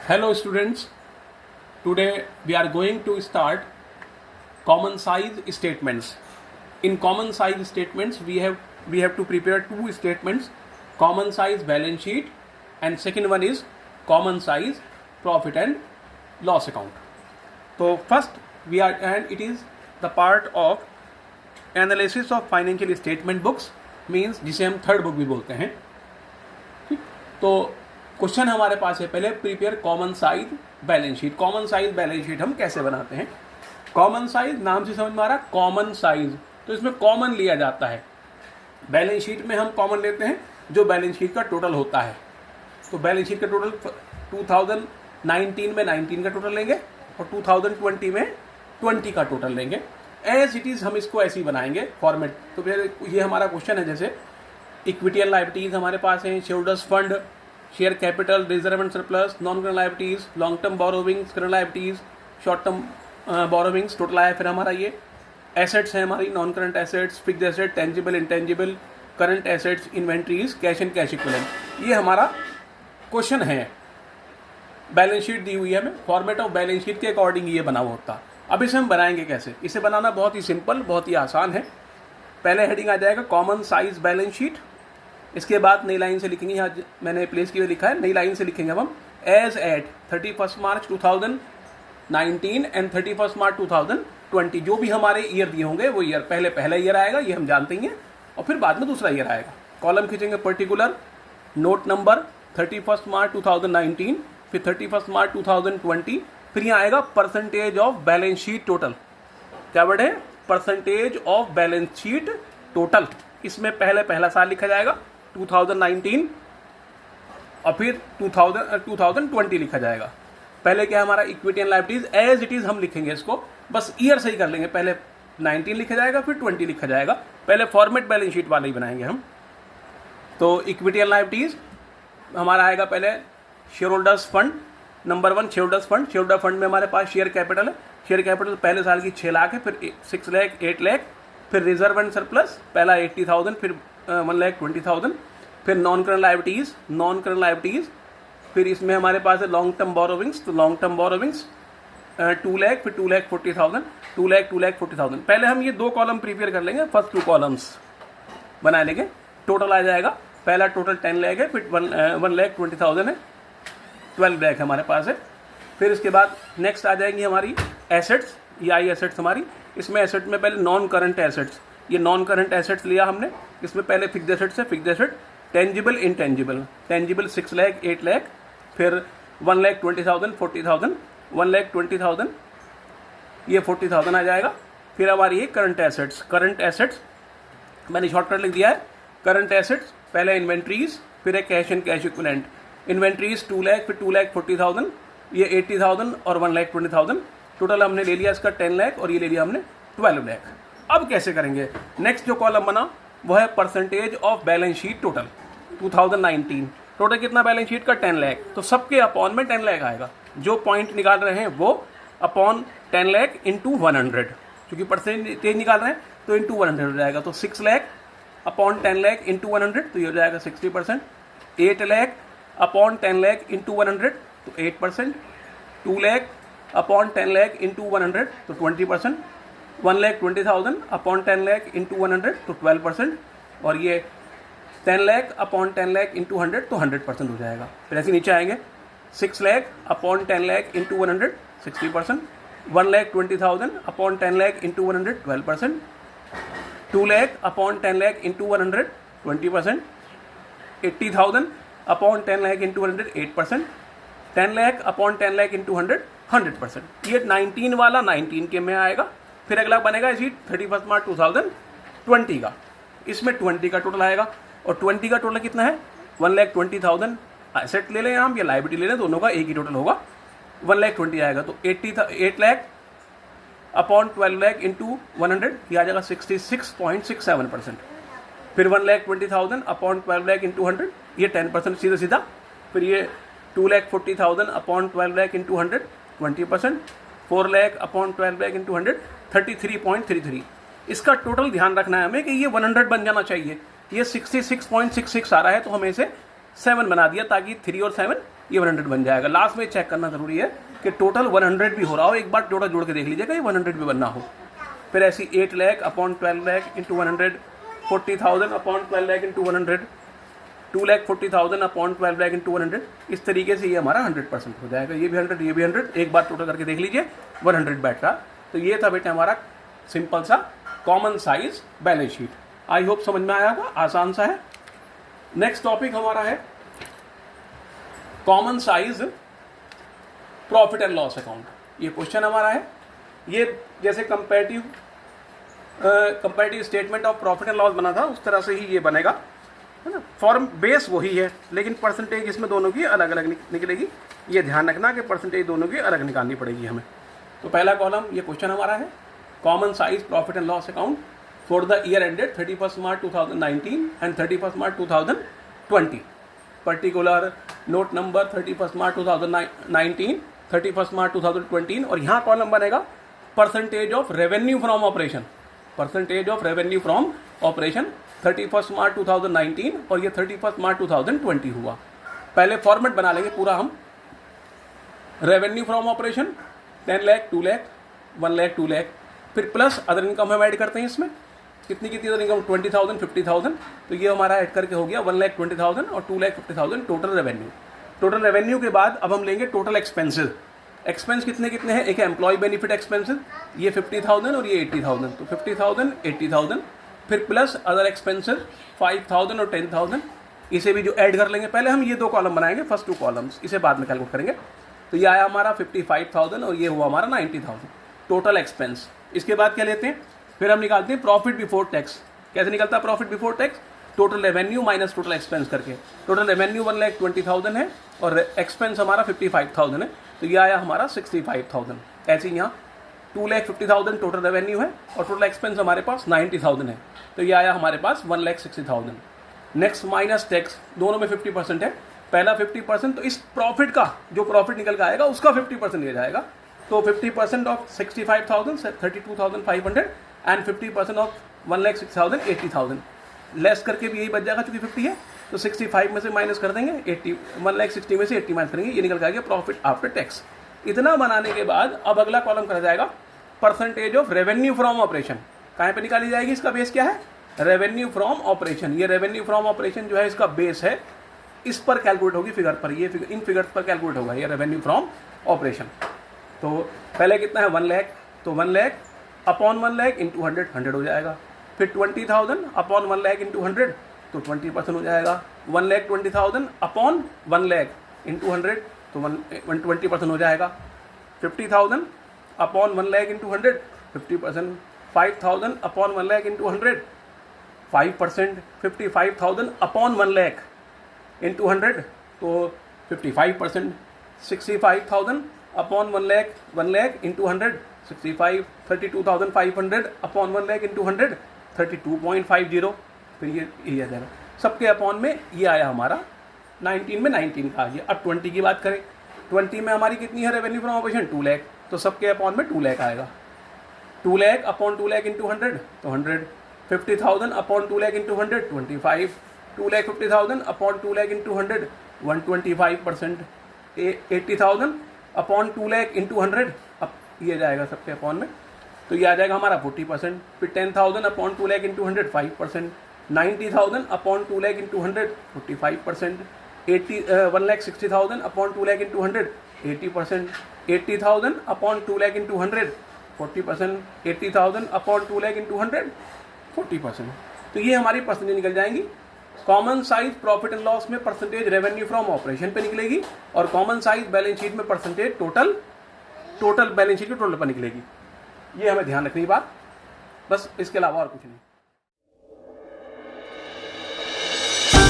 Hello students, today we are going to start common size statements. In common size statements we have to prepare two statements, common size balance sheet and second one is common size profit and loss account. So first and it is the part of analysis of financial statement books, means जिसे हम third book भी बोलते हैं. ठीक, तो question हमारे पास है पहले, prepare common size balance sheet. Common size balance sheet हम कैसे बनाते हैं? कॉमन साइज नाम से समझ में आ रहा, कॉमन साइज, तो इसमें कॉमन लिया जाता है. बैलेंस शीट में हम कॉमन लेते हैं जो बैलेंस शीट का टोटल होता है. तो बैलेंस शीट का टोटल 2019 में 19 का टोटल लेंगे और 2020 में 20 का टोटल लेंगे. एज इट इज हम इसको ऐसे ही बनाएंगे फॉर्मेट. तो फिर ये हमारा क्वेश्चन है, जैसे इक्विटी एंड लायबिलिटीज हमारे पास हैं, shareholders fund, share capital, reserve and surplus, non current liabilities, long term borrowings, current liabilities, short term borrowings, total आया. फिर हमारा ये एसेट्स है हमारी, non current assets, fixed asset, tangible, intangible, current assets, inventories, cash and cash equivalent. ये हमारा question है. Balance sheet दी हुई है हमें, फॉर्मेट ऑफ बैलेंस शीट के अकॉर्डिंग ये बना हुआ होता. अब इसे हम बनाएंगे कैसे? इसे बनाना बहुत ही सिंपल, बहुत ही आसान है. पहले हेडिंग आ जाएगा कॉमन साइज बैलेंस शीट. इसके बाद नई लाइन से लिखेंगे, यहाँ मैंने प्लेस की हुई लिखा है, नई लाइन से लिखेंगे हम एज एट 31 मार्च 2019 एंड 31 मार्च 2020. जो भी हमारे ईयर दिए होंगे वो ईयर, पहले पहला ईयर आएगा, ये हम जानते ही हैं, और फिर बाद में दूसरा ईयर आएगा. कॉलम खींचेंगे पर्टिकुलर, नोट नंबर 31 मार्च 2019, फिर 31 मार्च 2020, फिर यहाँ आएगा percentage of balance sheet total. क्या वर्ड है? Percentage of balance sheet total. इसमें पहले पहला साल लिखा जाएगा 2019 और फिर 2020 लिखा जाएगा. पहले क्या हमारा equity and liabilities as it is हम लिखेंगे, इसको बस ईयर से ही कर लेंगे. पहले 19 लिखा जाएगा, फिर 20 लिखा जाएगा. पहले फॉर्मेट बैलेंस शीट वाले ही बनाएंगे हम. तो इक्विटी एंड लायबिलिटीज हमारा आएगा पहले share holders fund. Number 1 share holders fund. Share holder fund में हमारे पास शेयर कैपिटल है. शेयर कैपिटल पहले साल की 6 लाख है, फिर 6 लाख, 8 लाख, फिर रिजर्व एंड सरप्लस पहला 80,000, फिर 1,20,000, फिर नॉन करंट लायबिलिटीज, फिर इसमें हमारे पास है लॉन्ग टर्म बोरोविंग्स. तो लॉन्ग टर्म बोरोविंग्स 2 लाख, फिर 2,40,000, 2,40,000. पहले हम ये 2 कॉलम प्रिपेयर कर लेंगे, फर्स्ट 2 कॉलम्स बना लेंगे. टोटल आ जाएगा, पहला टोटल 10 लाख है, फिर 1,20,000 है, 12 लाख हमारे पास है. फिर इसके बाद नेक्स्ट आ जाएंगी हमारी एसेट्स. ये आई एसेट्स हमारी. इसमें एसेट में पहले नॉन करंट एसेट्स, ये नॉन करंट एसेट्स लिया हमने. इसमें पहले फिक्स्ड एसेट्स है, fixed asset, tangible, intangible. Tangible 6 lakh, 8 lakh, फिर 1,20,000, 40,000, 1,20,000, ये 40,000 आ जाएगा. फिर हमारी ये करंट एसेट्स मैंने शॉर्टकट लिख दिया है. करंट एसेट्स पहले इन्वेंट्रीज, फिर है cash and cash equivalent. Inventories 2 lakh, फिर 2,40,000, ये 80,000 और 1,20,000. टोटल हमने ले लिया इसका 10 लाख और ये ले लिया हमने 12 लाख. अब कैसे करेंगे? नेक्स्ट जो कॉलम बना वो है percentage of balance sheet total 2019. Total कितना बैलेंस शीट का? 10 लाख. तो सबके अपॉन में 10 लाख आएगा. जो पॉइंट निकाल रहे हैं वो अपॉन 10 लाख इंटू 100, क्योंकि परसेंटेज निकाल रहे हैं तो इंटू 100 हो जाएगा. तो 6 लाख अपॉन 10 लाख इंटू 100, तो ये हो जाएगा 60%. 8 लाख अपॉन 10 लाख इंटू 100, तो 8%. 2 लाख अपॉन 10 लाख इंटू 100, तो 20%. 1,20,000 अपॉन 10 लाख इंटू 100, तो 12%. और ये 10 लाख अपॉन 10 लाख इंटू 100, तो 100% हो जाएगा. फिर ऐसे नीचे आएंगे, 6 lakh upon 10 lakh into 100, 60%. 1,20,000 upon 10 lakh into 100, 12%. 2 lakh upon 10 lakh into 100, 20%. 80,000 upon 10 lakh into 100, 8%. 10 lakh upon 10 lakh into 100, 100%. ये 19 वाला 19 के में आएगा. फिर अगला बनेगा इसी 31 मार्च 2020 का. इसमें 20 का टोटल आएगा. और 20 का टोटल कितना है? 1,20,000 एसेट ले लें हम या लायबिलिटी ले लें, दोनों का एक ही टोटल होगा. 1,20,000 आएगा. तो 8 लाख अपॉन 12 लाख इंटू 100, ये आ जाएगा 66.67%. फिर 1,20,000 अपॉन 12 लाख इंटू 100, ये 10% सीधा. फिर ये 2,40,000 upon 12 lakh into 100, 20%. 4 lakh upon 12 lakh into 100, 33.33. इसका टोटल ध्यान रखना है हमें कि ये 100 बन जाना चाहिए. ये 66.66 आ रहा है, तो हमें इसे 7 बना दिया ताकि 3 और 7 ये 100 बन जाएगा। लास्ट में चेक करना जरूरी है कि टोटल 100 भी हो रहा हो, एक बार टोटल जोड़ के देख लीजिएगा ये 100 भी बनना हो। फिर ऐसी 8 lakh upon 12 lakh into 100, 40,000 upon 12 lakh into 100, 2,40,000 upon 12 lakh into 100। इस तरीके से ये हमारा 100% हो जाएगा। ये भी 100, ये भी 100, एक बार टोटल करके देख लीजिए 100 बैठ रहा। तो ये था बेटा हमारा सिंपल सा common size balance sheet. I hope समझ में आया होगा, आसान सा है। नेक्स्ट टॉपिक हमारा है common size profit and loss account. ये क्वेश्चन हमारा है, ये जैसे comparative statement of profit and loss बना था उस तरह से ही ये बनेगा, है ना। फॉर्म बेस वही है, लेकिन परसेंटेज इसमें दोनों की अलग अलग निकलेगी। ये ध्यान रखना कि परसेंटेज दोनों की अलग निकालनी पड़ेगी हमें। तो पहला कॉलम ये क्वेश्चन हमारा है, common size profit and loss account for the year ended 31 March 2019 and 31 March 2020। Particular note number 31 मार्च 2019, 31 मार्च 2020। और यहाँ कॉलम बनेगा percentage of revenue from operation, percentage of revenue from operation 31 मार्च 2019 और ये 31 मार्च 2020 हुआ। पहले फॉर्मेट बना लेंगे पूरा हम। Revenue from operation 10 lakh, 2 lakh, 1 lakh, 2 lakh, फिर प्लस अदर इनकम हम ऐड करते हैं इसमें। कितनी अदर इनकम? 20,000, 50,000। तो ये हमारा ऐड करके हो गया 1,20,000 और 2,50,000 टोटल रेवेन्यू। टोटल रेवेन्यू के बाद अब हम लेंगे टोटल एक्सपेंसेस। एक्सपेंस कितने हैं? एक है एम्प्लॉय बेनिफिट एक्सपेंसेस, ये 50,000 और ये 80,000, तो 50,000, 80,000, फिर प्लस अदर एक्सपेंसेस 5,000 और 10,000। इसे भी जो ऐड कर लेंगे। पहले हम ये दो कॉलम बनाएंगे, फर्स्ट 2 कॉलम्स, इसे बाद में कैलकुलेट करेंगे। तो ये आया हमारा 55,000 और ये हुआ हमारा 90,000 टोटल एक्सपेंस। इसके बाद क्या लेते हैं? फिर हम निकालते हैं प्रॉफिट बिफोर टैक्स। कैसे निकलता है profit before tax? Total revenue minus total expense करके। टोटल रेवेन्यू 1,20,000 है और एक्सपेंस हमारा 55,000 है, तो ये आया हमारा 65,000। ऐसे ही यहाँ 2,50,000 टोटल रेवेन्यू है और टोटल एक्सपेंस हमारे पास 90,000 है, तो ये आया हमारे पास 1,60,000। नेक्स्ट माइनस टैक्स, दोनों में 50% है। पहला 50%, तो इस प्रॉफिट का जो प्रॉफिट निकल के आएगा उसका 50% लिया जाएगा। तो 50% ऑफ 65,000 32,500 एंड 50% ऑफ 1,60,000 80,000। लेस करके भी यही बच जाएगा चूंकि 50 है, तो 65 में से माइनस कर देंगे 80, 1,60,000 में से 80 माइनस करेंगे, ये निकल के आएगा प्रॉफिट आफ्टर टैक्स। इतना बनाने के बाद अब अगला कॉलम करा जाएगा percentage of revenue from operation. कहाँ पे निकाली जाएगी? इसका बेस क्या है? Revenue from operation. ये रेवेन्यू फ्रॉम ऑपरेशन जो है इसका बेस है, इस पर कैलकुलेट होगी फिगर पर, ये इन फिगर्स पर कैलकुलेट होगा ये रेवेन्यू फ्रॉम ऑपरेशन। तो पहले कितना है? 1 लाख, तो 1 लाख अपॉन 1 लाख इंटू 100, 100 हो जाएगा। फिर 20,000 अपॉन 1 लाख इंटू 100, तो 20% हो जाएगा। 1,20,000 अपॉन 1 लाख इंटू 100, तो 120% हो जाएगा। 50,000 upon 1 lakh into 100, 50%। 5,000 upon 1 lakh into 100, 5%। 55,000 upon 1 lakh into 100, तो 55%। 65,000 upon 1 lakh into 100, 65। 32,500 upon 1 lakh into 100, 32.50। फिर ये आ जाएगा सबके अपॉन में। ये आया हमारा 19 में 19 का आ गया। अब 20 की बात करें, 20 में हमारी कितनी है रेवेन्यू फ्रॉम ऑपरेशन? 2 लाख, तो सबके अपॉन में 2 लाख आएगा। 2 लाख अपॉन 2 लाख इंटू 100, तो 100। 50,000 upon 2 lakh into 100, 25। 2,50,000 upon 2 lakh into 100, 125%। 80,000 upon 2 lakh into 100, अब ये जाएगा सबके अपॉन में, तो ये आ जाएगा हमारा 40%। फिर 10,000 upon 2 lakh into 100, 5%। 90,000 upon 2 lakh into 100, 45%। 1,60,000 upon 2 lakh into 100, 80%। 80,000 upon 2 lakh into 100, 40%। 80,000 upon 2 lakh into 100, 40%। तो ये हमारी परसेंटेज निकल जाएंगी। Common size profit and loss में परसेंटेज रेवेन्यू फ्रॉम ऑपरेशन पे निकलेगी और कॉमन साइज बैलेंस शीट में परसेंटेज टोटल बैलेंस शीट के टोटल पर निकलेगी। ये हमें ध्यान रखनी बात, बस इसके अलावा और कुछ नहीं।